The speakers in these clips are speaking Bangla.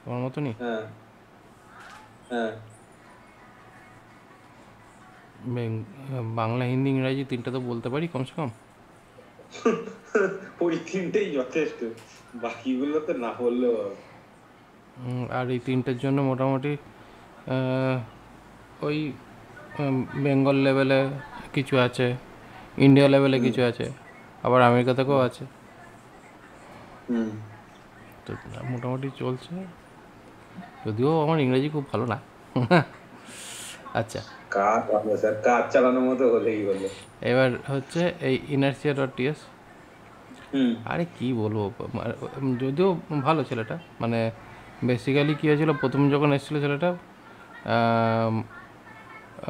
তোমার মতনই। হ্যাঁ হ্যাঁ। বাংলা, হিন্দি, ইংরাজি তিনটা তো বলতে পারি কমসে কম। ওই তিনটেই যথেষ্ট, বাকিগুলো তো না বললেও হবে। আর এই তিনটের জন্য মোটামুটি আহ, ওই বেঙ্গল লেভেলে কিছু আছে, ইন্ডিয়া লেভেলে হুম কিছু আছে, আবার আমেরিকা থেকেও আছে। হুম। তো মোটামুটি চলছে, যদিও আমার ইংরেজি খুব ভালো না। আচ্ছা, কাজ ভালো স্যার, কাজ চালানোর মতো হলেই হলো। এবার হচ্ছে এই ইনার্সিয়া ডট টিএস। হুম আরে কি বলবো, যদিও ভালো ছেলেটা, মানে বেসিক্যালি কী হয়েছিল, প্রথম যখন এসেছিলো ছেলেটা আম,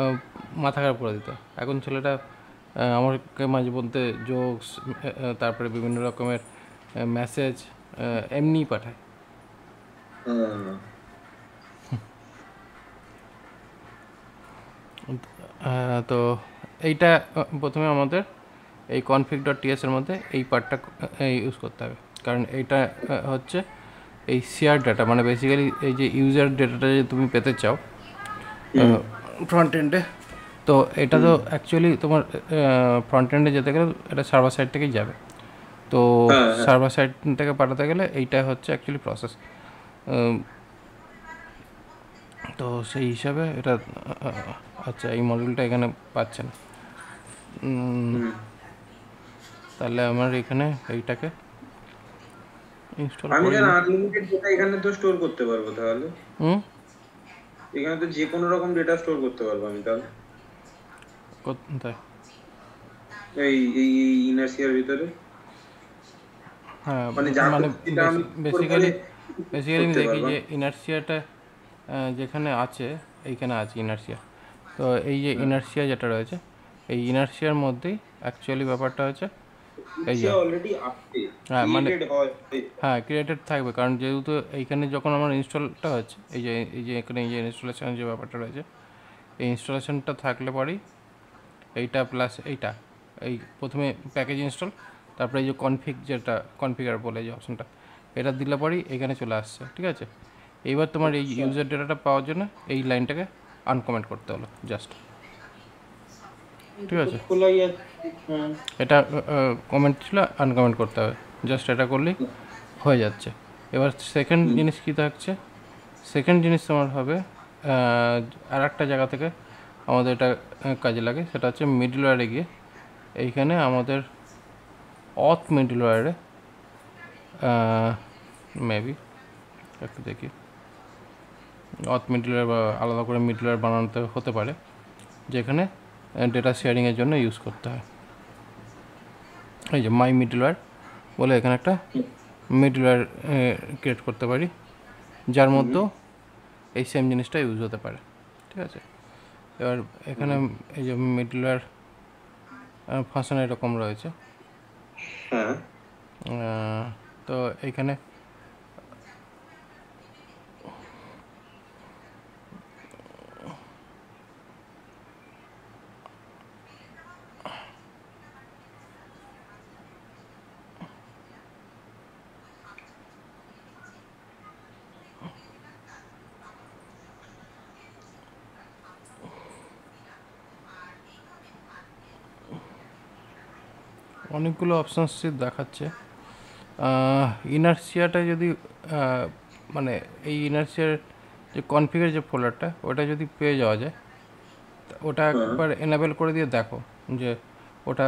আহ, মাথা খারাপ করে দিত। এখন ছেলেটা আমাকে মাঝে মধ্যে জোকস, তারপরে বিভিন্ন রকমের মেসেজ এমনিই পাঠায়। হুম। তো এইটা প্রথমে আমাদের এই কনফিগ ডট টিএস এর মধ্যে এই পার্টটা ইউজ করতে হবে, কারণ এইটা হচ্ছে এই শেয়ার ডাটা, মানে বেসিক্যালি এই যে ইউজার ডেটাটা যে তুমি পেতে চাও হুম ফ্রন্ট এন্ডে, তো এটা হুম। তো অ্যাকচুয়ালি তোমার ফ্রন্ট এন্ডে যেতে গেলে এটা সার্ভার সাইড থেকেই যাবে। তো হ্যাঁ হ্যাঁ। সার্ভার সাইড থেকে পাঠাতে গেলে এইটা হচ্ছে অ্যাকচুয়ালি প্রসেস। তো সেই হিসাবে এটা আচ্ছা, এই মডিউলটা এখানে পাচ্ছেন। হুম। তাহলে আমার এখানে এইটাকে ইনস্টল আমি করে যেন নিই। আনলিমিটেড ডেটা এখানে তো স্টোর করতে পারবো তাহলে? হুম। এখানে তো যে কোনো রকম ডেটা স্টোর করতে পারবো আমি তাহলে, কোথায়? এই এই ইনার্সিয়ার ভিতরে। হ্যাঁ, মানে যা মানে খুশি সেটা আমি করে বেসিক্যালি আমি করতে দেখি পারবো। যে ইনার্সিয়াটা যেখানে আছে, এইখানে আছে ইনার্সিয়া। তো এই যে হ্যাঁ, ইনার্সিয়া যেটা রয়েছে, এই ইনার্সিয়ার মধ্যেই অ্যাকচুয়ালি ব্যাপারটা হচ্ছে এই যে, ইনার্সিয়া অলরেডি আছে, হ্যাঁ মানে, ক্রিয়েটেড হয়। হ্যাঁ ক্রিয়েটেড থাকবে, কারণ যেহেতু এইখানে যখন আমার ইনস্টলটা হচ্ছে, এই যে এখানে এই যে ইনস্টলেশনের যে ব্যাপারটা রয়েছে, এই ইনস্টলেশনটা থাকলে পরেই এইটা প্লাস এইটা, এই প্রথমে প্যাকেজ ইনস্টল, তারপরে এই যে কনফিগ, যেটা কনফিগার বলে যে অপশনটা, এটা দিলে পরেই এখানে চলে আসছে। ঠিক আছে, এইবার তোমার এই আচ্ছা, ইউজার ডেটাটা পাওয়ার জন্য এই লাইনটাকে আনকমেন্ট করতে হলো জাস্ট। এটা ঠিক তো আছে, খোলাই আছে। হুম এটা কমেন্ট ছিল, আনকমেন্ট করতে হবে, জাস্ট এটা করলেই হয়ে যাচ্ছে। এবার সেকেন্ড হুম জিনিস কী থাকছে, সেকেন্ড জিনিস তোমার হবে আর একটা জায়গা থেকে আমাদের এটা কাজে লাগে, সেটা হচ্ছে মিডলওয়্যারে গিয়ে এইখানে আমাদের মিডলওয়্যারে মেবি একটু দেখি, মিডলওয়্যার বা আলাদা করে মিডলওয়্যার বানাতে হতে পারে, যেখানে ডেটা শেয়ারিংয়ের জন্য ইউজ করতে হয়। এই যে মাই মিডলওয়্যার বলে এখানে একটা মিডলওয়্যার ক্রিয়েট করতে পারি, যার হুম মধ্যেও এই সেম জিনিসটা ইউজ হতে পারে। ঠিক আছে, এবার এখানে হুম। এই যে মিডলওয়্যার ফাংশন এরকম রয়েছে। হ্যাঁ, তো এইখানে অনেকগুলো অপশানস দেখাচ্ছে। ইনার্সিয়াটা যদি মানে এই ইনার্সিয়ার যে কনফিগার যে ফোল্ডারটা, ওটা যদি পেয়ে যাওয়া যায়, ওটা হ্যাঁ। একবার এনাবেল করে দিয়ে দেখো যে ওটা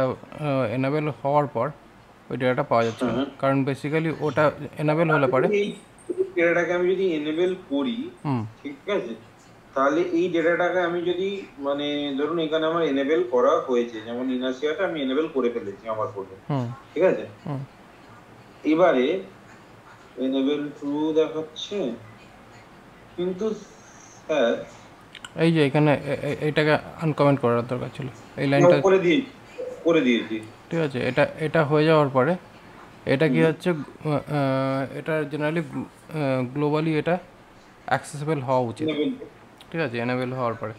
এনাবেল হওয়ার পর ওই ডেটাটা পাওয়া যাচ্ছে কিনা, হ্যাঁ, কারণ বেসিক্যালি ওটা এনাবেল হলে পরে। এই ডেটাটাকে আমি যদি এনেবল করি, হুম ঠিক আছে, তাহলে এই ডেটাটাকে আমি যদি, মানে ধরুন এখানে আমার এনেবল করা হয়েছে, যেমন ইনার্সিয়াটা আমি এনেবল করে ফেলেছি আমার কোডে, হুম ঠিক আছে। হুম। এবারে এনেবল ট্রু দেখাচ্ছে, কিন্তু স্যার এই যে এখানে এইটাকে আনকমেন্ট করার দরকার ছিল, এই লাইনটা। করে দিয়েছি, করে দিয়েছি। ঠিক আছে, এটা এটা হয়ে যাওয়ার পরে এটা কি হুম। হচ্ছে, এটা জেনারেলি গ্লোবালি এটা অ্যাক্সেসেবল হওয়া উচিত। এনেবল ঠিক আছে, এনেবেল হওয়ার পরে,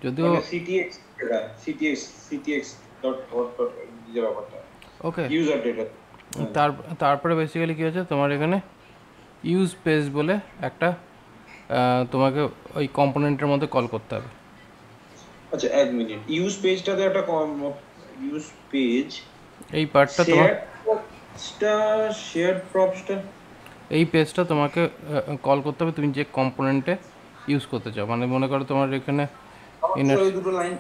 যদিও মানে সিটিএক্স ডেটা, সিটিএক্স ডট ডট ডট যে ব্যাপারটা, ওকে। User data. হ্যাঁ। তারপরে বেসিক্যালি কী হচ্ছে তোমার এখানে ইউজ পেজ বলে একটা তোমাকে ওই কম্পোনেন্টের মধ্যে কল করতে হবে। আচ্ছা, এক মিনিট, ইউজ পেজটাতে একটা ইউজ পেজ, এই পার্টটা তোমার, শেয়ার প্রপসটা, শেয়ার প্রপসটা এই পেজটা তোমাকে কল করতে হবে তুমি যে কম্পোনেন্টে ইউজ করতে চাও। মানে মনে করো তোমার এখানে ইনার, ওই দুটো লাইন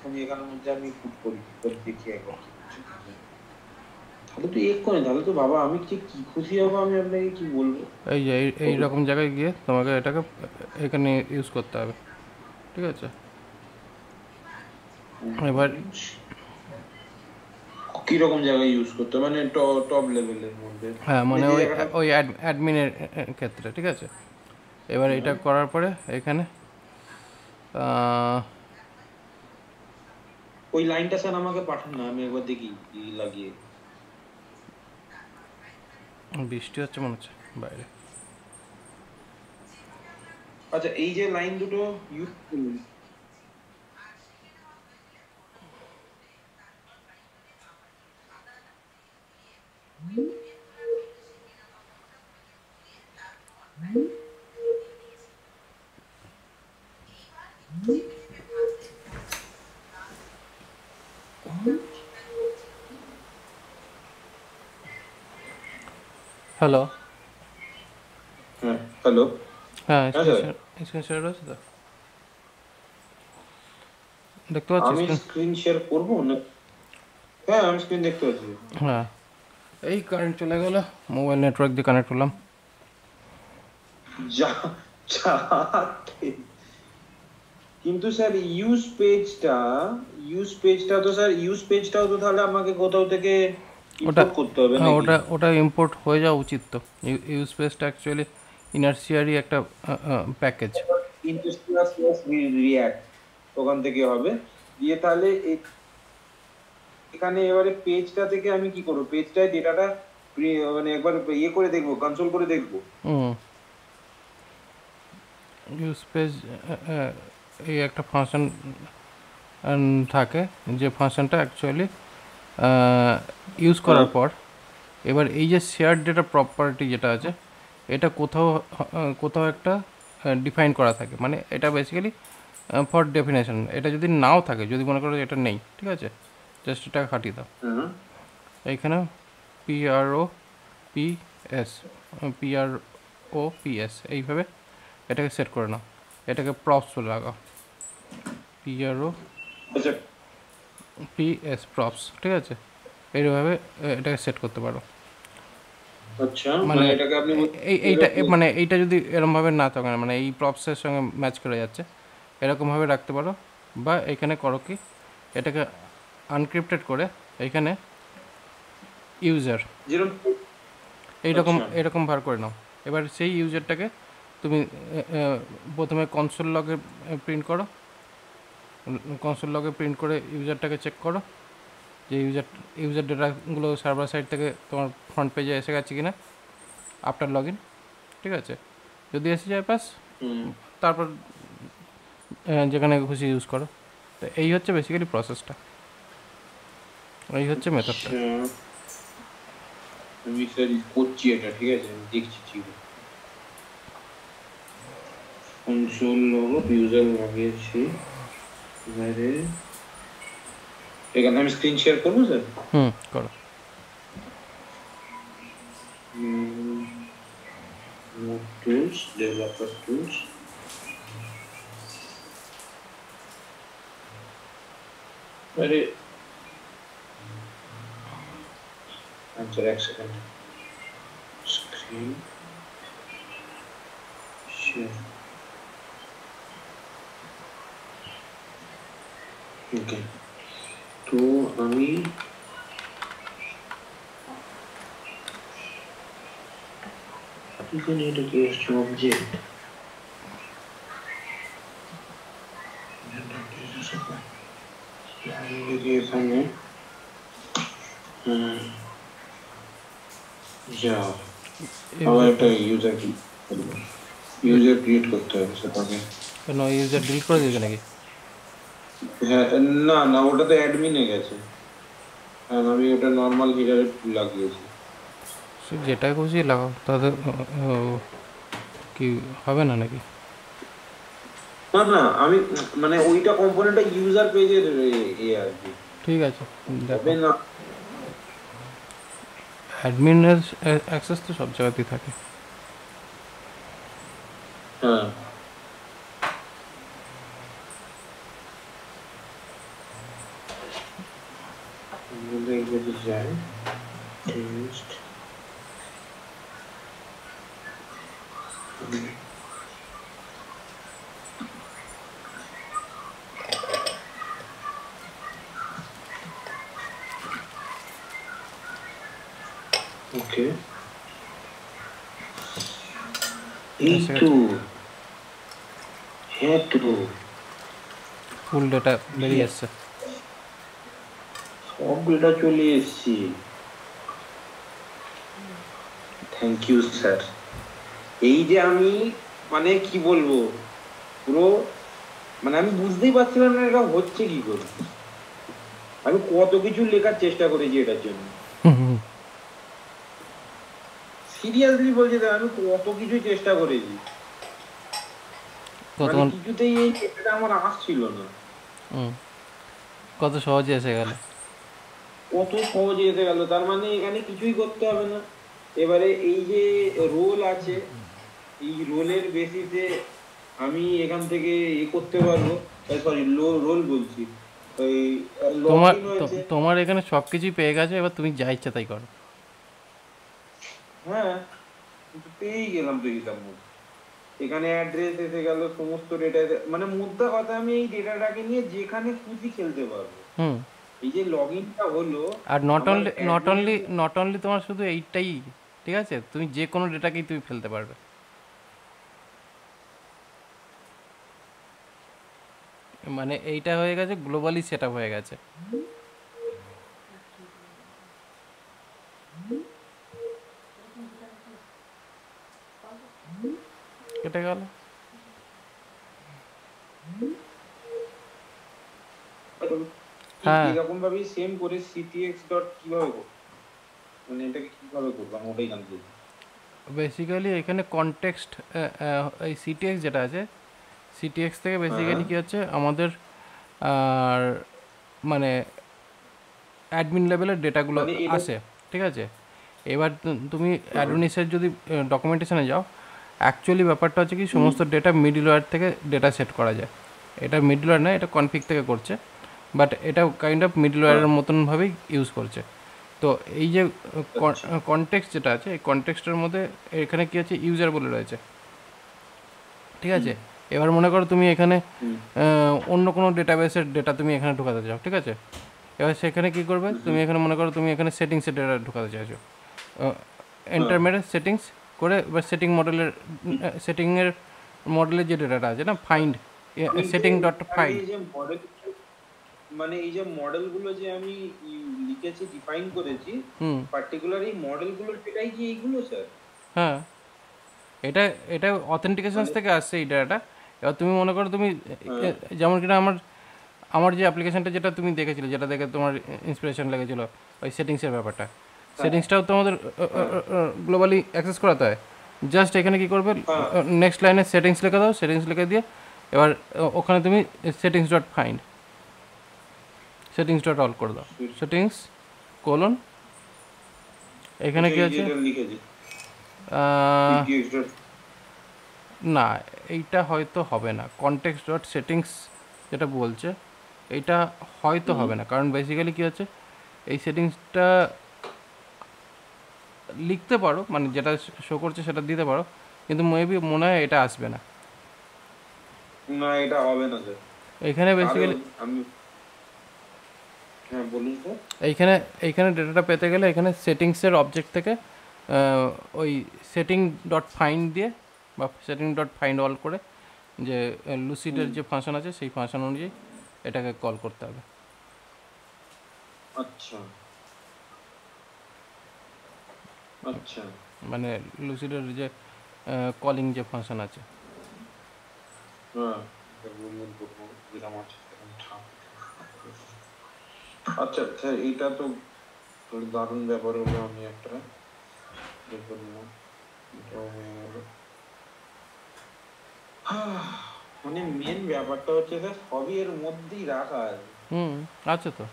আমি এখানের মধ্যে আমি পুট করি, দেখি একবার কি করছি। তাহলে তো তাহলে তো বাবা আমি কি খুশি হবো, আমি আপনাকে কি বলবো। এই যে এই রকম জায়গায় গিয়ে তোমাকে এটাকে এখানে ইউজ করতে হবে, ঠিক আছে? এবার কিরকম জায়গায় ইউজ করতে, মানে টপ লেভেলের মধ্যে, হ্যাঁ, মানে যে ওই জায়গাটা ওই অ্যাডমিনের ক্ষেত্রে, ঠিক আছে? এবার এটা করার পরে এখানে ওই লাইনটা স্যার আমাকে পাঠান না, আমি একবার দেখি লাগিয়ে। বৃষ্টি হচ্ছে মনে হচ্ছে বাইরে। আচ্ছা, এই যে লাইন দুটো ইউজ করুন। হ্যালো, হ্যাঁ, হ্যালো। হ্যাঁ, হ্যাঁ স্যার, স্ক্রিন শেয়ার আছে তো, দেখতে পাচ্ছি আমি স্ক্রিন? স্ক্রিন শেয়ার করবো না? হ্যাঁ, আমি স্ক্রিন দেখতে পাচ্ছি। হ্যাঁ, এই কারেন্ট চলে গেল, মোবাইল নেটওয়ার্ক দিয়ে কানেক্ট করলাম। যা যা কিন্তু স্যার ইউজ পেজটা তো স্যার, ইউজ পেজটাও তো তাহলে আমাকে কোথাও থেকে ওটা, ইম্পোর্ট করতে হবে হ্যাঁ, নাকি? ওটা ইম্পোর্ট হয়ে যাওয়া উচিত তো। ইউজ পেজটা অ্যাকচুয়ালি ইনার্সিয়ারই একটা প্যাকেজ। ইন্টারেস্টিং প্লাস রিয়াক্ট ওখান থেকে হবে দিয়ে, তাহলে এখানে এবারে পেজটা থেকে আমি কি করবো, পেজটায় ডেটাটা মানে একবার ইয়ে করে দেখবো, কনসোল করে দেখবো। ইউজ পেজ এই একটা ফাংশন থাকে, যে ফাংশনটা অ্যাকচুয়ালি ইউজ করার পর এবার এই যে শেয়ার ডেটা প্রপার্টি যেটা আছে, এটা কোথাও একটা ডিফাইন করা থাকে। মানে এটা বেসিক্যালি ফর ডেফিনেশন, এটা যদি নাও থাকে, যদি মনে করো এটা নেই, ঠিক আছে, জাস্ট এটাকে খাটিয়ে দাও। এইখানে PROPS এইভাবে এটাকে সেট করে নাও, এটাকে প্রপস বলে লাগাও, PROPS প্রপস, ঠিক আছে? এইভাবে এটাকে সেট করতে পারো। আচ্ছা, মানে এটাকে আপনি এইটা যদি এরকমভাবে না থাকে, মানে এই প্রপসের সঙ্গে ম্যাচ করে যাচ্ছে, এরকমভাবে রাখতে পারো। বা এখানে করো কি, এটাকে আনক্রিপ্টেড করে এইখানে ইউজার এরকম ভার করে নাও। এবার সেই ইউজারটাকে তুমি প্রথমে কনসোল লগে প্রিন্ট করো, কনসোল লগে প্রিন্ট করে ইউজারটাকে চেক করো যে ইউজার ডেটাগুলো সার্ভার সাইড থেকে তোমার ফ্রন্ট পেজে এসে গেছে কিনা আফটার লগ ইন, ঠিক আছে? যদি এসে যায় পাস, তারপর যেখানে খুশি ইউজ করো। তো এই হচ্ছে বেসিক্যালি প্রসেসটা, এই হচ্ছে মেথডটা। আমি স্যার করছি এটা, ঠিক আছে, আমি দেখছি ঠিক আছে। কনসোল লগ ইউজার লাগিয়েছি, এবারে এখানে আমি স্ক্রিন শেয়ার করবো স্যার। করো। টুলস, ডেভেলপার টুলস, আরে আচ্ছা, এক সেকেন্ড, স্ক্রিন শেয়ার, ওকে। তো আমি এখানে এটা কি আসছে, অবজেক্ট, এখানে যা আবার একটা ইউজার ক্রিয়েট করতে হবে সেটাকে। কেন ইউজার ডিলিট করে দিয়েছে নাকি? হ্যাঁ, না না, ওটা তো অ্যাডমিনে গেছে, আমি ওটা নর্মাল হিডারে লাগিয়েছি। সে যেটা খুশি লাগাও, তাদের কি হবে না নাকি? না না, আমি মানে ওইটা কম্পোনেন্টটা ইউজার পেজের আর কি, ঠিক আছে, দেখো। হবে না। অ্যাডমিনের অ্যাক্সেস তো সব জায়গাতেই থাকে। হ্যাঁ, যদি যায় টেক্সট, ওকে, এই এসে তো, গেছে, হ্যাঁ তো, ফুল ডেটা বেরিয়ে আসছে। সব ডেটা চলে এসেছি। Thank you sir. এই যে আমি মানে কি বলবো, পুরো মানে আমি বুঝতেই পারছিলাম না এটা হচ্ছে কি করে। আমি কত কিছু লেখার চেষ্টা করেছি এটার জন্য, সিরিয়াসলি বলছি, আমি কত কিছু চেষ্টা করেছি, তো মানে তোমার কিছুতেই এই এটা আমার আসছিল না। কত সহজে এসে গেল। কত সহজে এসে গেল, তার মানে এখানে কিছুই করতে হবে না। এবারে এই যে রোল আছে, এই রোলের বেসিসে আমি এখান থেকে করতে পারবো। সরি, রোল বলছি, ওই লগ তোমার ইন হয়েছে। তোমার এখানে সব কিছুই পেয়ে গেছে, এবার তুমি যা ইচ্ছা তাই করো। হ্যাঁ, কিন্তু পেয়েই গেলাম তো হিসাব মতো। এখানে অ্যাড্রেস এসে গেল, সমস্ত ডেটা, মানে মোদ্দা কথা আমি এই ডেটাটাকে নিয়ে যেখানে খুশি খেলতে পারবো। হুম। এই যে লগ ইনটা হলো, আর নট আমার অনলি নট অ্যাডমিনের, অনলি নট অনলি তোমার শুধু এইটাই, ঠিক আছে, তুমি যে কোনো ডেটাকেই তুমি ফেলতে পারবে। মানে এইটা হয়ে গেছে গ্লোবালি সেট আপ হয়ে গেছে। কেটে গেল। হ্যাঁ, এরকম ভাবেই সেম করে সিটিএক্স ডট কিভাবে করবো, মানে এটাকে কিভাবে করবো আমি ওটাই জানতে চাই। বেসিক্যালি এখানে কনটেক্সট, এই সিটিএক্স যেটা আছে, সিটিএক্স থেকে হ্যাঁ, বেসিক্যালি কী হচ্ছে আমাদের আর মানে অ্যাডমিন লেভেলের ডেটাগুলো মানে এটা, আসে, ঠিক আছে। এবার তুমি অ্যাডমিনিসের যদি ডকুমেন্টেশনে যাও, অ্যাকচুয়ালি ব্যাপারটা হচ্ছে কি সমস্ত ডেটা মিডলওয়্যার থেকে ডেটা সেট করা যায়। এটা মিডলওয়্যার না, এটা কনফিগ থেকে করছে, বাট এটা কাইন্ড অফ মিডলওয়্যারের মতনভাবেই ইউজ করছে। তো এই যে আচ্ছা, কনটেক্সট যেটা আছে, এই কনটেক্সটের মধ্যে এখানে কী আছে, ইউজার বলে রয়েছে, ঠিক আছে। এবার মনে করো তুমি এখানে অন্য কোনো ডেটাবেসের ডেটা তুমি এখানে ঢোকাতে চাও, ঠিক আছে। এবার সেখানে কী করবে, তুমি এখানে মনে করো তুমি এখানে সেটিংসের ডেটা ঢোকাতে চাইছো, এন্টার মেরে সেটিংস করে, এবার সেটিংয়ের মডেলের যে ডেটাটা আছে না, ফাইন্ড সেটিং ডট আমি ফাইন্ড। এই যে মডেল, মানে এই যে মডেলগুলো যে আমি লিখেছি, ডিফাইন করেছি, হুম। পার্টিকুলার এই মডেলগুলোর ডেটাই কি এইগুলো স্যার? হ্যাঁ, এটা এটা অথেন্টিকেশনস মানে, থেকে আসছে এই ডেটাটা। এবার তুমি মনে করো তুমি হ্যাঁ, যেমন কিনা আমার আমার যে অ্যাপ্লিকেশনটা যেটা তুমি দেখেছিলে, যেটা দেখে তোমার ইন্সপিরেশন লেগেছিলো, ওই সেটিংসের ব্যাপারটা, হ্যাঁ, সেটিংসটাও তো আমাদের হ্যাঁ, গ্লোবালি অ্যাক্সেস করাতে হয়। জাস্ট এখানে কী করবে, হ্যাঁ, নেক্সট লাইনে সেটিংস লিখে দাও, সেটিংস লিখে দিয়ে এবার ওখানে তুমি settings dot find, settings dot all করে দাও, সেটিংস কোলন, এখানে আচ্ছা, কী এই আছে, যেটা লিখেছি আহ, সিটিএক্স ডট, না এইটা হয়তো হবে না, কনটেক্সট ডট সেটিংস যেটা বলছে এইটা হয়তো হবে না, কারণ বেসিক্যালি কী হচ্ছে, এই সেটিংসটা লিখতে পারো, মানে যেটা শো করছে সেটা দিতে পারো, কিন্তু মেবি মনে হয় এটা আসবে না না এটা হবে না স্যার। এইখানে কারণ বেসিক্যালি। আমি, হ্যাঁ বলুন স্যার। এইখানে এইখানে ডেটাটা পেতে গেলে এখানে সেটিংসের অবজেক্ট থেকে ওই সেটিং ডট ফাইন্ড দিয়ে বা সেটিং ডট ফাইন্ড অল করে যে লুসিডের যে ফাংশন আছে সেই ফাংশন অনুযায়ী এটাকে কল করতে হবে। আচ্ছা, আচ্ছা, মানে লুসিডের যে কলিং যে ফাংশন আছে। হ্যাঁ, এটা বলুন করবো যেরকম আছে সেরকম থাক। আচ্ছা স্যার, এটা তো দারুণ ব্যাপার হলো। আমি একটা দেখুন না, এটাও হয়ে গেল। মানে মেন ব্যাপারটা হচ্ছে স্যার সবই এর মধ্যেই রাখা আছে। হুম, আছে তো,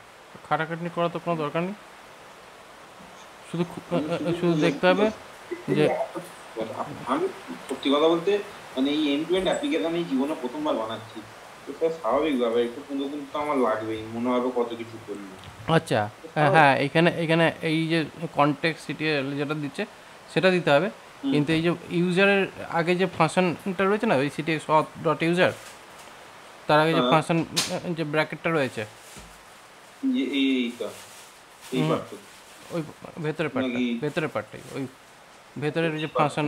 খাটাখাটনি করার তো কোনো দরকার নেই, শুধু আমি শুধু শুধু দেখতে হবে যে আমি সত্যি কথা বলতে মানে এই এন্ড টু এন্ড অ্যাপ্লিকেশন এই জীবনে প্রথমবার বানাচ্ছি, তো স্যার স্বাভাবিক ব্যাপার একটু কিন্তু কিন্তু আমার লাগবেই, মনে হবে কত কিছু করলো। আচ্ছা, হ্যাঁ, এখানে এখানে এই যে কনটেক্সট সিটিএল যেটা দিচ্ছে সেটা দিতে হবে, হুম, কিন্তু এই যে ইউজারের আগে যে ফাংশনটা রয়েছে না, ওই সিটিএক্স ডট ইউজার, তার আগে যে হ্যাঁ, ফাংশন, যে ব্র্যাকেটটা রয়েছে, এইটা এই হুম, পার্ট ওই নাকি? ভেতরের পার্টটাই, ওই ভেতরের যে ফাংশন,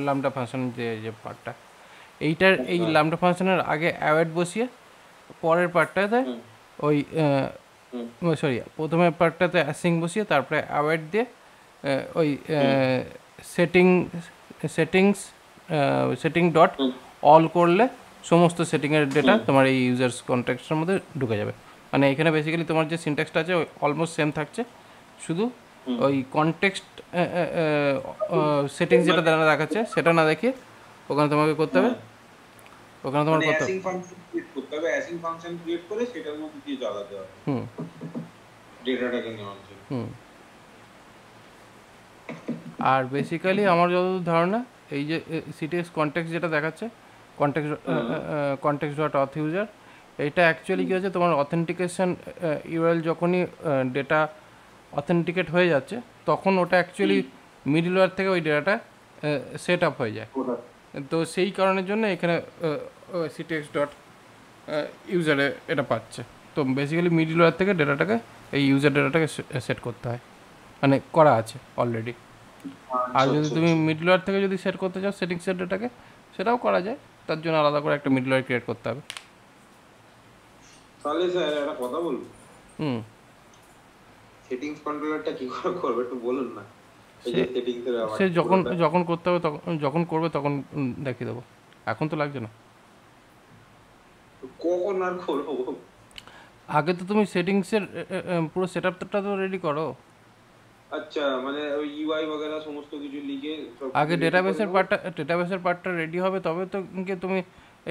লামডা ফাংশন যে যে পার্টটা, এইটার এই হ্যাঁ, লামডা ফাংশনের আগে অ্যাওয়েড বসিয়ে পরের পার্টটাতে হুম, ওই হুম, সরি, প্রথমের পার্টটাতে অ্যাসিং বসিয়ে তারপরে অ্যাওয়েড দিয়ে ওই হুম, সেটিং সেটিংস সেটিং ডট হুম, অল করলে সমস্ত সেটিংয়ের ডেটা হুম, তোমার এই ইউজার্স কন্ট্যাক্টের মধ্যে ঢুকে যাবে। মানে এখানে বেসিক্যালি তোমার যে সিনট্যাক্সটা আছে অলমোস্ট সেম থাকছে, শুধু হুম। ওই কনটেক্সট সেটিংস যেটা দেখাচ্ছে সেটা না দেখিয়ে ওখানে তোমাকে করতে হবে, হ্যাঁ, ওখানে তোমার মানে করতে হবে। অ্যাসিং ফাংশন ক্রিয়েট করতে হবে, অ্যাসিং ফাংশন ক্রিয়েট করে সেটার মধ্যে দিয়ে চালাতে হবে হুম, ডেটাটাকে নেওয়ার জন্য। হুম। আর বেসিক্যালি আমার যতদূর ধারণা, এই যে সিটিএক্স কনটেক্সট যেটা দেখাচ্ছে, কনটেক্সট হ্যাঁ, কনটেক্সট ডট অথ ইউজার, এইটা অ্যাকচুয়ালি কী হচ্ছে, তোমার অথেন্টিকেশন ইউআরএল যখনই ডেটা অথেন্টিকেট হয়ে যাচ্ছে তখন ওটা অ্যাকচুয়ালি হুম, মিডলওয়্যার থেকে ওই ডেটাটা সেট আপ হয়ে যায়। ওটা তো সেই কারণের জন্য এখানে সিটিএক্স ডট ইউজারে এটা পাচ্ছে। তো বেসিক্যালি মিডলওয়্যার থেকে ডেটাটাকে, এই ইউজার ডেটাটাকে সেট করতে হয়, মানে করা আছে অলরেডি। আর আচ্ছা যদি আচ্ছা তুমি আচ্ছা। মিডলওয়্যার থেকে যদি সেট করতে চাও সেটিংসের ডেটাকে, সেটাও করা যায়, তার জন্য আলাদা করে একটা মিডলওয়্যার ক্রিয়েট করতে হবে। তাহলে স্যার একটা কথা বলবো, হুম, সেটিংস কন্ট্রোলারটা কি করে করবে একটু বলুন না, এই সে যে সেটিংস এর সে ব্যাপারটা যখন পুরোটা যখন করতে হবে তখন, যখন করবে তখন দেখিয়ে দেবো, এখন তো লাগছে না। কখন আর করবো? আগে তো তুমি সেটিংসের পুরো সেট আপটা তো রেডি করো, আচ্ছা মানে ওই ইউআই বগেরা সমস্ত কিছু লিখে সব আগে কিছু রেডি করে নেবো। ডেটাবেসের পার্টটা রেডি হবে, তবে তো কি তুমি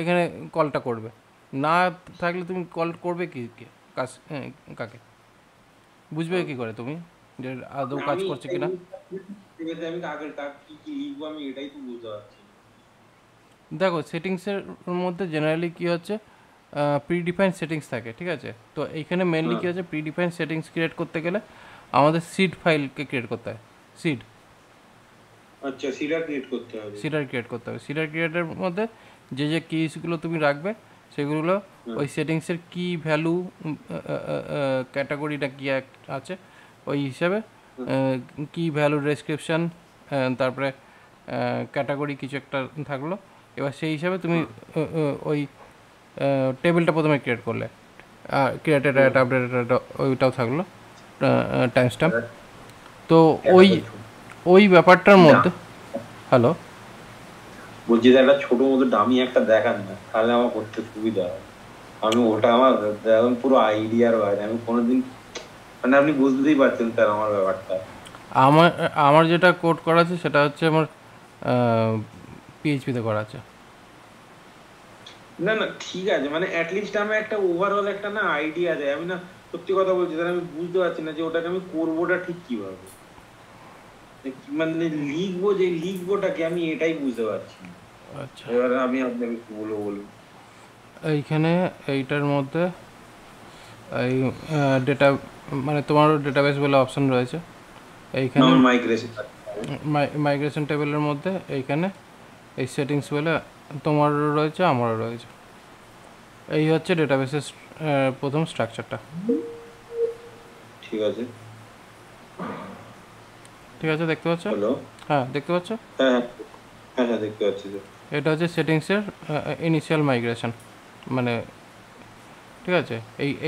এখানে কলটা করবে, না থাকলে তুমি কল করবে কি কাজ, কাকে বুঝবে কি করে তুমি যে আদৌ কাজ আমি করছে এই কিনা? ঠিক আছে, আমি কাকের কাক কি কি লিখবো আমি এটাই তো বুঝতে পারছি না। দেখো, সেটিংসের মধ্যে জেনারেলি কী হচ্ছে, প্রিডিফাইন্ড সেটিংস থাকে, ঠিক আছে? তো এইখানে মেনলি হ্যাঁ, কী হচ্ছে, প্রিডিফাইন্ড সেটিংস ক্রিয়েট করতে গেলে আমাদের সিড ফাইলকে ক্রিয়েট করতে হয়, সিড আচ্ছা সিডা ক্রিয়েট করতে হবে। সিডার ক্রিয়েট করতে হবে। সিডার ক্রিয়েটের মধ্যে যে যে কিসগুলো তুমি রাখবে সেগুলো হ্যাঁ, ওই সেটিংসের কি ভ্যালু, ক্যাটাগরিটা কী আছে ওই হিসাবে, হ্যাঁ, কি ভ্যালু ডেসক্রিপশান, তারপরে ক্যাটাগরি কিছু একটা থাকলো, এবার সেই হিসাবে তুমি ওই টেবিলটা প্রথমে ক্রিয়েট করলে, ক্রিয়েটেড হ্যাঁ, একটা আপডেটেড একটা ওইটাও থাকলো টাইম স্ট্যাম্প। এটা- তো এটা ওই তো ছোট। ওই ব্যাপারটার মধ্যে, হ্যালো, বলছি যে একটা ছোট মতো ডামি একটা দেখান না, তাহলে আমার করতে সুবিধা হয়। আমি ওটা আমার এখন পুরো আইডিয়ার বাইরে, আমি কোনোদিন মানে আপনি বুঝতেই পারছেন স্যার আমার ব্যাপারটা। আমার আমার যেটা কোড করা আছে সেটা হচ্ছে আমার পিএইচপিতে করা আছে। না না ঠিক আছে, মানে অ্যাটলিস্ট আমি একটা ওভারঅল একটা না আইডিয়া দেয়, আমি না সত্যি কথা বলছি স্যার, আমি বুঝতে পারছি না যে ওটাকে আমি করবোটা ঠিক কিভাবে, মানে লিখবো যে লিখবোটাকে আমি এটাই বুঝতে পারছি না। আচ্ছা, এবারে আমি আপনাকে কি বলবো বলুন। এইখানে এইটার মধ্যে এই ডেটা, মানে তোমারও ডেটাবেস বলে অপশন রয়েছে এইখানে, আমার মাইগ্রেশন মাইগ্রেশন টেবিলের মধ্যে এইখানে এই সেটিংস বলে তোমারও রয়েছে, আমারও রয়েছে। এই হচ্ছে ডেটাবেসের প্রথম স্ট্রাকচারটা, ঠিক আছে। ঠিক আছে, দেখতে পাচ্ছ? হ্যালো, হ্যাঁ, দেখতে পাচ্ছ? হ্যাঁ হ্যাঁ হ্যাঁ হ্যাঁ দেখতে পাচ্ছি স্যার। এটা হচ্ছে সেটিংসের ইনিশিয়াল মাইগ্রেশন, মানে ঠিক আছে,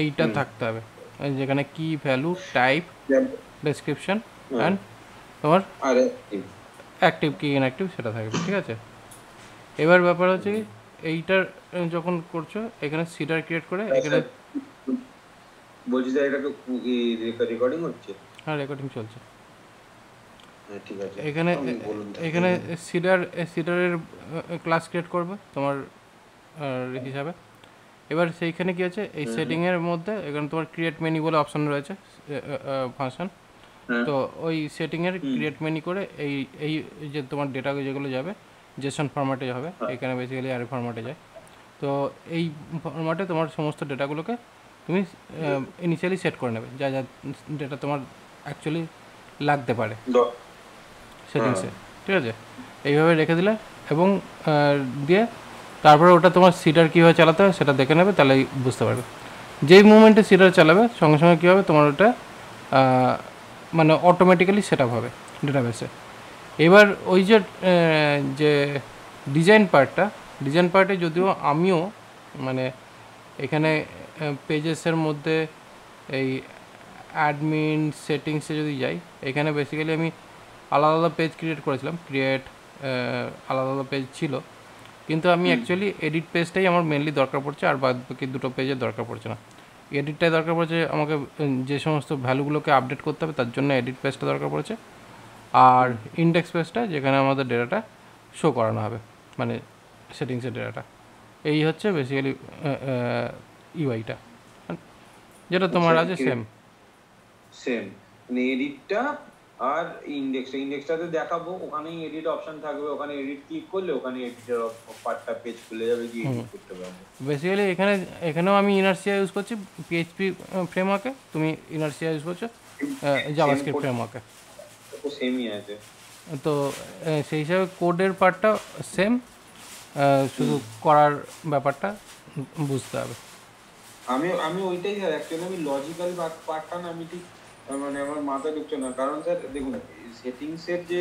এইটা হুম, থাকতে হবে, এই যেখানে কি ভ্যালু, টাইপ, ডেসক্রিপশন হ্যাঁ, অ্যান্ড তোমার আরে অ্যাক্টিভ কি ইনঅ্যাক্টিভ সেটা থাকবে, ঠিক আছে? এবার ব্যাপার হচ্ছে কি, এইটার যখন করছো এখানে সিডার ক্রিয়েট করে এখানে, স্যার বলছি স্যার, এটা তো রেকর্ডিং হচ্ছে? হ্যাঁ, রেকর্ডিং চলছে। হ্যাঁ ঠিক আছে, এখানে আমি বলুন। এখানে সিডারের ক্লাস ক্রিয়েট করবে তোমার হিসাবে। এবার সেইখানে কী আছে, এই সেটিংয়ের মধ্যে এখানে তোমার ক্রিয়েট মেনু বলে অপশান রয়েছে, ফাংশন। হ্যাঁ। তো ওই সেটিংয়ের হুম। ক্রিয়েট মেনু করে এই এই যে তোমার ডেটা যেগুলো যাবে জেসন ফরম্যাটে হবে, হ্যাঁ। এখানে বেসিক্যালি অ্যারে ফরম্যাটে যায়। তো এই ফরম্যাটে তোমার সমস্ত ডেটাগুলোকে তুমি ইনিশিয়ালি সেট করে নেবে, যা যা ডেটা তোমার অ্যাকচুয়ালি লাগতে পারে সেটিংসে, ঠিক আছে। এইভাবে রেখে দিলে এবং দিয়ে তারপরে ওটা তোমার সিডার কীভাবে চালাতে হয় সেটা দেখে নেবে, তাহলে বুঝতে পারবে। যেই মুমেন্টে সিডার চালাবে সঙ্গে সঙ্গে কী হবে, তোমার ওটা মানে অটোমেটিক্যালি সেট আপ হবে ডেটাবেসে। এবার ওই যে ডিজাইন পার্টে যদিও আমিও মানে এখানে পেজেসের মধ্যে এই অ্যাডমিন সেটিংসে যদি যাই, এখানে বেসিক্যালি আমি আলাদা আলাদা পেজ ক্রিয়েট করেছিলাম, আলাদা আলাদা পেজ ছিল, কিন্তু আমি অ্যাকচুয়ালি এডিট পেজটাই আমার মেনলি দরকার পড়ছে, আর বাদ বাকি দুটো পেজের দরকার পড়ছে না। এডিটটাই দরকার পড়ছে আমাকে, যে সমস্ত ভ্যালুগুলোকে আপডেট করতে হবে তার জন্য এডিট পেজটা দরকার পড়েছে, আর ইন্ডেক্স পেজটা যেখানে আমাদের ডেটাটা শো করানো হবে, মানে সেটিংসের ডেটাটা। এই হচ্ছে বেসিক্যালি ইউআইটা, যেটা তোমার আছে সেম সেম, মানে এডিটটা আর ইন্ডেক্সটাতে দেখাবো, ওখানেই এডিট অপশন থাকবে, ওখানে এডিট ক্লিক করলে ওখানে এডিটের পার্টটা পেজ খুলে যাবে, গিয়ে এডিট করতে পারবে। বেসিক্যালি এখানেও আমি ইনার্সিয়া ইউজ করছি পিএইচপি ফ্রেমওয়ার্কে, তুমি ইনার্সিয়া ইউজ করছো জাভাস্ক্রিপ্ট ফ্রেমওয়ার্কে, সেমই আছে। তো সেই হিসাবে কোডের পার্টটা সেম, শুধু করার ব্যাপারটা বুঝতে হবে। আমি ওইটাই স্যার, অ্যাকচুয়ালি আমি লজিক্যাল পার্টটা না আমি ঠিক মানে আমার মাথায় ঢুকছে না, কারণ স্যার দেখুন সেটিংসের যে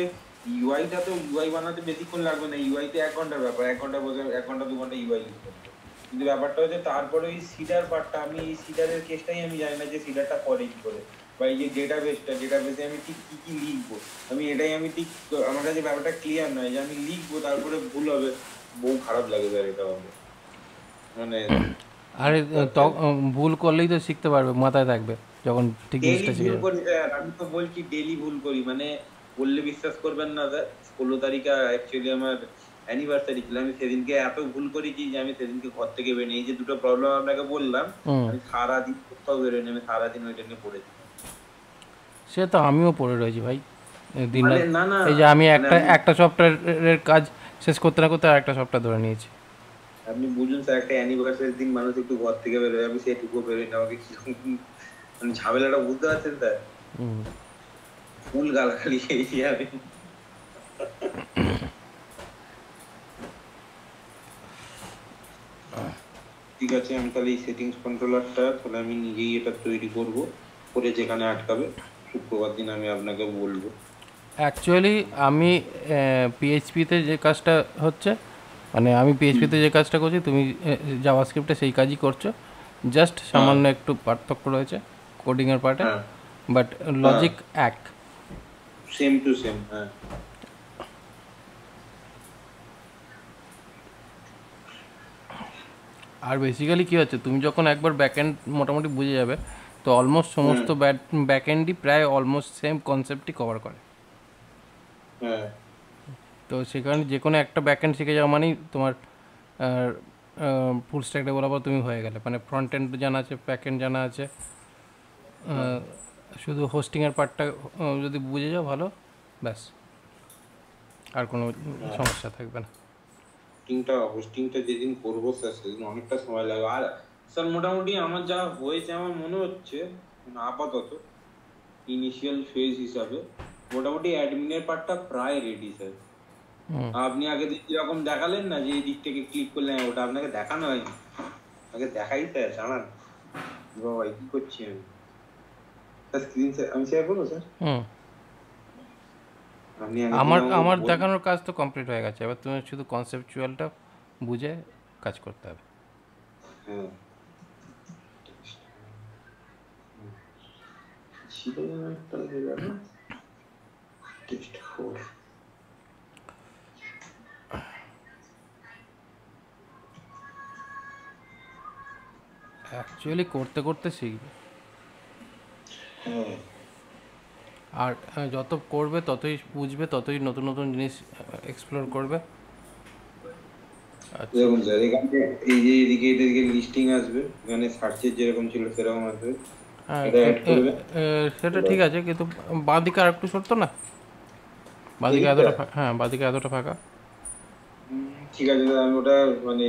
ইউআইটা, তো ইউআই বানাতে বেশিক্ষণ লাগবে না, ইউআইতে 1 ঘন্টার ব্যাপার, 1 ঘন্টা বসে 1 ঘন্টা 2 ঘন্টা ইউআই ইউজ করতে। কিন্তু ব্যাপারটা হচ্ছে তারপরে ওই সিডার পার্টটা, আমি এই সিডারের কেসটাই আমি জানি না যে সিডারটা করে কি করে, বা এই যে ডেটাবেসে আমি ঠিক কি কি লিখবো, আমি ঠিক আমার কাছে ব্যাপারটা ক্লিয়ার নয় যে আমি লিখবো তারপরে ভুল হবে, বহু খারাপ লাগে স্যার এটা হবে, মানে আরে ভুল করলেই তো শিখতে পারবে, মাথায় থাকবে যখন ঠিক জিনিসটা শিখে যাবে। আমি তো বলছি ডেইলি ভুল করি, মানে বললে বিশ্বাস করবেন না স্যার, 16 তারিখে অ্যাকচুয়ালি আমার অ্যানিভার্সারি ছিল, আমি সেদিনকে এত ভুল করেছি যে আমি সেদিনকে ঘর থেকে বেরিয়ে, এই যে দুটো প্রবলেম আপনাকে বললাম, আমি সারাদিন কোথাও বেরোয়নি, আমি সারাদিন ওইটা নিয়ে পড়েছি। সে তো আমিও পড়ে রয়েছি ভাই দিন রাত। না না, এই যে আমি একটা সফটওয়্যারের কাজ শেষ করতে না করতে আর একটা সফটওয়্যার ধরে নিয়েছি। আপনি বুঝুন স্যার, একটা অ্যানিভার্সারির দিন মানুষ একটু ঘর থেকে বেরোয়, আমি সেটুকু বেরোই না, আমাকে কিরকম মানে ঝামেলাটা বুঝতে পারছেন স্যার, ফুল গালাগালি খেয়েছি আমি। ঠিক আছে, আমি তাহলে এই সেটিংস কন্ট্রোলারটা তাহলে আমি নিজেই এটা তৈরি করব, করে যেখানে আটকাবে শুক্রবার দিন আমি আপনাকে বলবো। অ্যাকচুয়ালি আমি পিএইচপিতে যে কাজটা হচ্ছে, মানে আমি পিএইচপিতে যে কাজটা করছি তুমি জাভাস্ক্রিপ্টে সেই কাজই করছো, জাস্ট সামান্য একটু পার্থক্য রয়েছে কোডিংয়ের পার্টে, বাট লজিক এক, সেম টু সেম। হ্যাঁ আর বেসিক্যালি কী হচ্ছে, তুমি যখন একবার ব্যাকএন্ড মোটামুটি বুঝে যাবে, তো অলমোস্ট সমস্ত ব্যাকএন্ডই প্রায় অলমোস্ট সেম কনসেপ্টই কভার করে। হ্যাঁ তো সেখানে যে কোনো একটা ব্যাকএন্ড শিখে যাওয়া মানেই তোমার ফুল স্ট্যাক ডেভেলপার তুমি হয়ে গেলে, মানে ফ্রন্ট এন্ড জানা আছে, ব্যাক এন্ড জানা আছে, শুধু হোস্টিংয়ের পার্টটা যদি বুঝে যাও ভালো, ব্যাস আর কোনো সমস্যা থাকবে না। হোস্টিংটা যেদিন করবো স্যার সেদিন অনেকটা সময় লাগবে, আর স্যার মোটামুটি আমার যা হয়েছে আমার মনে হচ্ছে আপাতত ইনিশিয়াল ফেজ হিসাবে মোটামুটি অ্যাডমিনের পার্টটা প্রায় রেডি স্যার। আপনি আগে যেরকম দেখালেন না যে এই দিক থেকে ক্লিক করলেন, ওটা আপনাকে দেখানো হয়নি, আগে দেখাই স্যার, জানান বাবা কি করছি আমি, স্ক্রিন আমি শেয়ার করবো স্যার। আমার দেখানোর কাজ তো কমপ্লিট হয়ে গেছে, এবার তুমি শুধু কনসেপচুয়ালটা বুঝে কাজ করতে হবে। হ্যাঁ ছিল একটা টেস্ট 4, অ্যাকচুয়ালি করতে করতে শিখবে। হ্যাঁ আর যত করবে ততই বুঝবে, ততই নতুন নতুন জিনিস এক্সপ্লোর করবে। আচ্ছা। দেখুন স্যার, এখানে এই যে এদিকে লিস্টিং আসবে, এখানে সার্চের যেরকম ছিল সেরকম আসবে, হ্যাঁ, এটা অ্যাড করবে। সেটা ঠিক আছে, কিন্তু বাঁদিকে আর একটু সরতো না, বাঁদিকে এদিকটা এতটা হ্যাঁ, বাঁদিকে এতটা ফাঁকা। ঠিক আছে দাদা, আমি ওটা মানে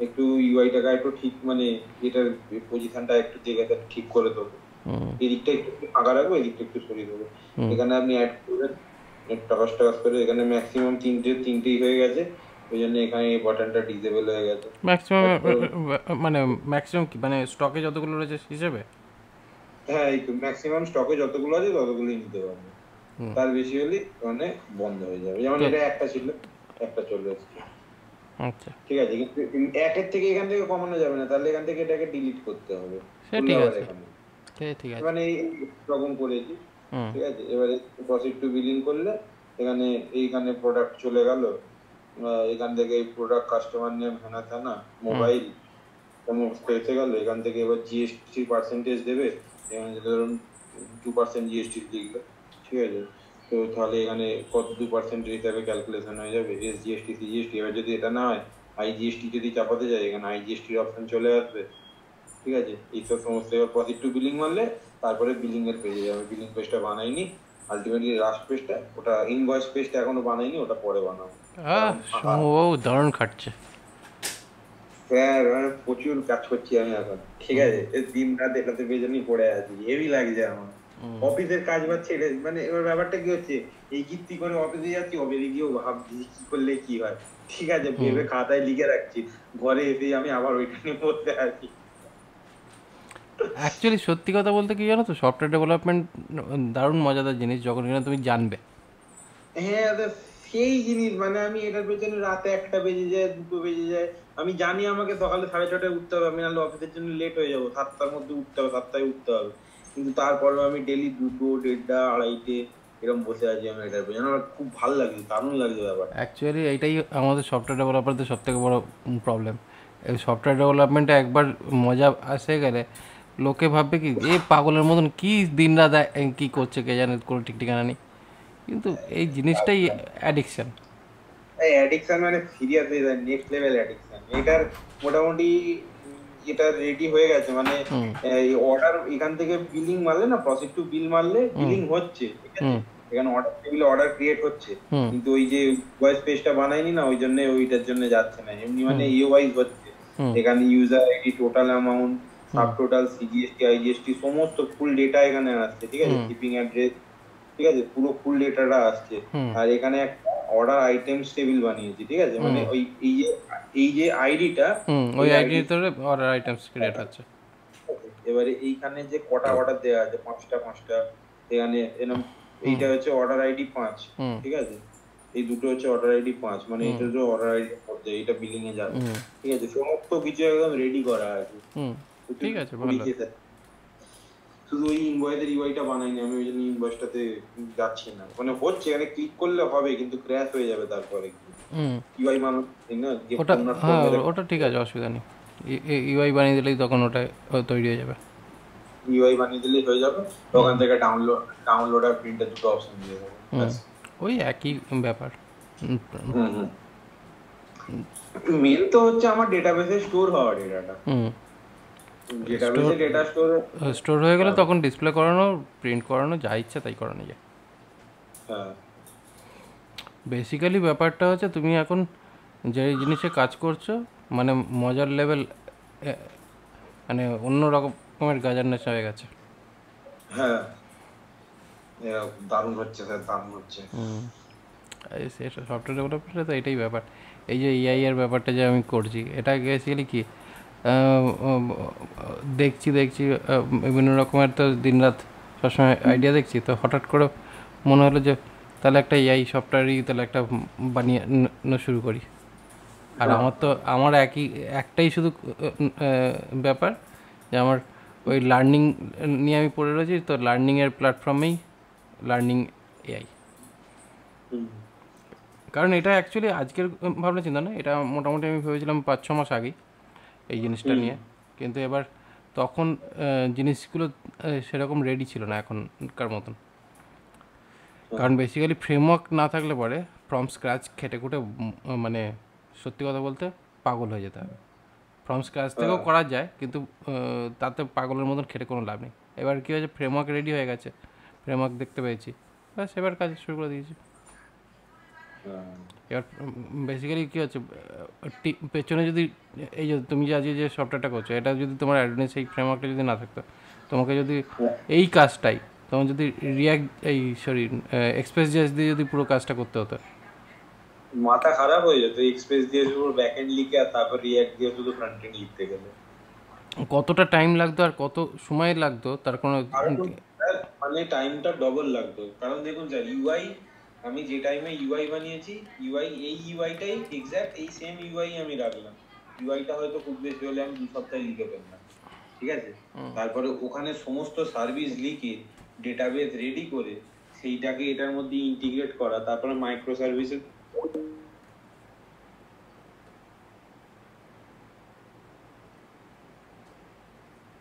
একটু ইউআইটাকে একটু ঠিক মানে এটার পজিশনটা একটু জায়গাটা ঠিক করে দেবো। হুম এদিকটা একটু একটু ফাঁকা রাখবো, এদিকটা একটু সরিয়ে দেবো। হুম। এখানে আপনি অ্যাড করবেন টাকাস টাকাস করে, এখানে ম্যাক্সিমাম তিনটেই হয়ে গেছে, ওই জন্য এখানে এই বাটনটা ডিসেবল হয়ে গেছে। ম্যাক্সিমাম অ্যাড করুন। মানে ম্যাক্সিমাম কি মানে স্টকে যতগুলো রয়েছে হিসেবে? হ্যাঁ, এই তো ম্যাক্সিমাম স্টকে যতগুলো আছে ততগুলোই নিতে পারবে, হুম। তার বেশি হলে মানে বন্ধ হয়ে যাবে। যেমন তো এটা একটা ছিল, একটা চলে এসছে। আচ্ছা, ঠিক আছে, কিন্তু একের থেকে এখান থেকে কমানো যাবে না, তাহলে এখান থেকে এটাকে ডিলিট করতে হবে, সে খুললে ঠিক আবার আছে, এখানে সে ঠিক আছে। মানে রকম করেছি। হুম ঠিক আছে, এবারে প্রসিড টু বিলিং করলে এখানে এইখানে প্রোডাক্ট চলে গেল, এখান থেকে প্রোডাক্ট কাস্টমার নেম হ্যানা ত্যানা হুম মোবাইল সমস্ত এসে গেল। এখান থেকে এবার জিএসটি পার্সেন্টেজ দেবে, এখানে ধরুন 2% জিএসটি লিখলো। ঠিক আছে, তো তাহলে এখানে কত 2% হিসাবে ক্যালকুলেশন হয়ে যাবে, এস জিএসটি সি জিএসটি। এবার যদি এটা না হয়, আইজিএসটি যদি চাপাতে যায়, এখানে আইজিএসটির অপশন চলে আসবে। ঠিক আছে, এইসব সমস্ত এবার প্রসিড টু বিলিং মারলে তারপরে বিলিং এর পেজে যাবে। বিলিং পেজটা বানাইনি, আলটিমেটলি লাস্ট পেজটা, ওটা ইনভয়েস পেজটা এখনো বানাইনি, ওটা পরে বানাবো, আহ এখন ফাঁকা। সৌম্যবাবু দারুণ খাটছে। স্যার মানে প্রচুর কাজ করছি আমি এখন। ঠিক আছে, দিন রাত এটাতে বেজনই পড়ে আছি, হেভি লাগছে আমার। অফিসের কাজ বাজ ছেড়ে মানে এবার ব্যাপারটা কি হচ্ছে, এই কীর্তি করে অফিসে যাচ্ছি, অফিসে গিয়েও ভাবছি কি করলে কি হয়। ঠিক আছে, হুম। ভেবে খাতায় লিখে রাখছি, ঘরে এসেই আমি আবার ওইটা নিয়ে পড়তে আছি। অ্যাকচুয়ালি সত্যি কথা বলতে কি জানো তো, সফটওয়্যার ডেভেলপমেন্ট দারুণ মজাদার জিনিস যখন কিনা তুমি জানবে। হ্যাঁ দাদা, সেই জিনিস মানে আমি এটার পেছনে রাতে 1টা বেজে যায়, 2টো বেজে যায়। আমি জানি আমাকে সকালে 6:30টায় উঠতে হবে, আমি নাহলে অফিসের জন্য লেট হয়ে যাবো, 7টার মধ্যে উঠতে হবে, 7টায় উঠতে হবে। কিন্তু তারপরেও আমি ডেলি 2টো, 1:30, 2:30 এরকম বসে আছি আমি এটার পেছনে। আমার খুব ভালো লাগছে, দারুণ লাগছে ব্যাপারটা। অ্যাকচুয়ালি এইটাই আমাদের সফটওয়্যার ডেভেলপারদের সবথেকে বড় প্রবলেম। এই সফটওয়্যার ডেভেলপমেন্টে একবার মজা আসে গেলে লোকে ভাববে কি এ পাগলের মতন কী দিনরাত কী করছে কে জানে, কোনো ঠিক ঠিকানা নেই। কিন্তু এই জিনিসটাই অ্যাডিকশান। এই অ্যাডিকশন মানে সিরিয়াস হয়ে যায়, নেক্সট লেভেল অ্যাডিকশন এটার। মোটামুটি এটা রেডি হয়ে গেছে মানে হুম এই অর্ডার এখান থেকে বিলিং মারলে না, প্রসিড টু বিল মারলে হুম বিলিং হচ্ছে। ঠিক আছে, হুম এখানে অর্ডার টেবিলে অর্ডার ক্রিয়েট হচ্ছে, হুম কিন্তু ওই যে ভয়েস পেজটা বানাইনি না, ওই জন্য ওইটার জন্য যাচ্ছে না, এমনি মানে হুম ইওয়াইজ হচ্ছে। হুম এখানে ইউজার আইডি, টোটাল অ্যামাউন্ট, হুম সাব টোটাল, সিজিএসটি, আইজিএসটি সমস্ত ফুল ডেটা এখানে আসছে। ঠিক আছে, হুম শিপিং অ্যাড্রেস, ঠিক আছে, পুরো ফুল ডেটাটা আসছে। হুম আর এখানে একটা অর্ডার আইটেমস টেবিল বানিয়েছি। ঠিক আছে, মানে হুম ওই এই যে আইডিটা, হুম। ওই এই আইডির আইডি। ভিতরে অর্ডার আইটেমস ক্রিয়েট হচ্ছে। এবারে এইখানে যে কটা অর্ডার দেওয়া আছে, 5টা, এখানে এরকম হুম এইটা হচ্ছে অর্ডার আইডি 5। হুম ঠিক আছে, এই দুটো হচ্ছে অর্ডার আইডি 5, মানে হুম এটা হচ্ছে অর্ডার আইডি মধ্যে এইটা বিলিং এ যাবে। হুম ঠিক আছে, সমস্ত কিছু একদম রেডি করা আছে, হুম। প্রচুর ঠিক আছে, ভালো। করিয়েছে স্যার। শুধু ওই ইনভয়েসের ইউআইটা বানাইনি আমি, ওই জন্য ইনভয়েসটাতে যাচ্ছি না, মানে হচ্ছে এখানে ক্লিক করলে হবে কিন্তু ক্র্যাশ হয়ে যাবে তারপরে। হুম। ইউআই মানুষ না যে ওটা ফোন আর ফোন হ্যাঁ, মেরে ওটা ঠিক আছে, অসুবিধা নেই। ইউআই বানিয়ে দিলেই তখন ওটা তৈরি হয়ে যাবে। ইউআই বানিয়ে দিলেই হয়ে যাবে। ওখান থেকে ডাউনলোড আর প্রিন্টের দুটো অপশন দিয়ে দেবো, হুম। ব্যাস। ওই একই ব্যাপার। হুম হুম হুম। মেন তো হচ্ছে আমার ডেটাবেসে স্টোর হওয়া ডেটাটা, হুম। স্টোর ডেটাবেসে ডেটা স্টোর। স্টোর হয়ে গেলে তখন ডিসপ্লে করানো, প্রিন্ট করানো, যা ইচ্ছা তাই করানো যায়। হ্যাঁ বেসিক্যালি ব্যাপারটা হচ্ছে তুমি এখন যে জিনিসে কাজ করছো, মানে মজার লেভেল মানে অন্য রকমের গাজার নেশা হয়ে গেছে। হ্যাঁ, দারুণ হচ্ছে স্যার, দারুণ হচ্ছে। হুম। সফটওয়্যার ডেভেলপমেন্টে তো এটাই ব্যাপার। এই যে এআই এর ব্যাপারটা যে আমি করছি, এটা বেসিক্যালি কি দেখছি দেখছি বিভিন্ন রকমের তো দিনরাত সবসময় আইডিয়া দেখছি, তো হঠাৎ করে মনে হলো যে তাহলে একটা এআই সফটওয়্যারই তাহলে একটা বানিয়ে শুরু করি। আর আমার একটাই শুধু ব্যাপার যে আমার ওই লার্নিং নিয়ে আমি পড়ে রয়েছি, তো লার্নিংয়ের প্ল্যাটফর্মেই লার্নিং এআই। হুম কারণ এটা অ্যাকচুয়ালি আজকের ভাবনা চিন্তা না, এটা মোটামুটি আমি ভেবেছিলাম 5-6 মাস আগেই এই জিনিসটা হুম নিয়ে। কিন্তু এবার তখন জিনিসগুলো সেরকম রেডি ছিল না এখনকার মতন। কারণ বেসিক্যালি ফ্রেমওয়ার্ক না থাকলে পরে ফ্রম স্ক্র্যাচ খেটে খুঁটে মানে সত্যি কথা বলতে পাগল হয়ে যেতে হবে। ফ্রম স্ক্র্যাচ থেকেও করা যায়, কিন্তু তাতে পাগলের মতন খেটে কোনো লাভ নেই। এবার কী হয়েছে, ফ্রেমওয়ার্ক রেডি হয়ে গেছে, ফ্রেমওয়ার্ক দেখতে পেয়েছি, ব্যাস এবার কাজ শুরু করে দিয়েছি। এবার বেসিক্যালি কী হচ্ছে, পেছনে যদি এই যে তুমি যে আজকে যে সফটওয়্যারটা করছো, এটা যদি তোমার অ্যাডভান্স এই ফ্রেমওয়ার্কটা যদি না থাকতো, তোমাকে যদি এই কাজটাই তোমার যদি এক্সপ্রেস জেএস দিয়ে যদি পুরো কাজটা করতে হতো, মাথা খারাপ হয়ে যেত। এক্সপ্রেস দিয়ে পুরো ব্যাক এন্ড লিখে আর তারপর রিঅ্যাক্ট দিয়ে শুধু ফ্রন্ট এন্ড লিখতে গেলে কতটা টাইম লাগতো আর কত সময় লাগতো তার কোনো মানে টাইমটা ডবল লাগতো। কারণ দেখুন স্যার, ইউআই আমি যে টাইমে ইউআই বানিয়েছি, এই ইউআইটাই এক্স্যাক্ট এই সেম ইউআই আমি রাখলাম। ইউআইটা হয়তো খুব বেশি হলে আমি 2 সপ্তাহে লিখে ফেললাম, ঠিক আছে। তারপরে ওখানে সমস্ত সার্ভিস লিখে ডেটাবেস রেডি করে সেইটাকে এটার মধ্যে ইন্টিগ্রেট করা, তারপরে মাইক্রো সার্ভিসের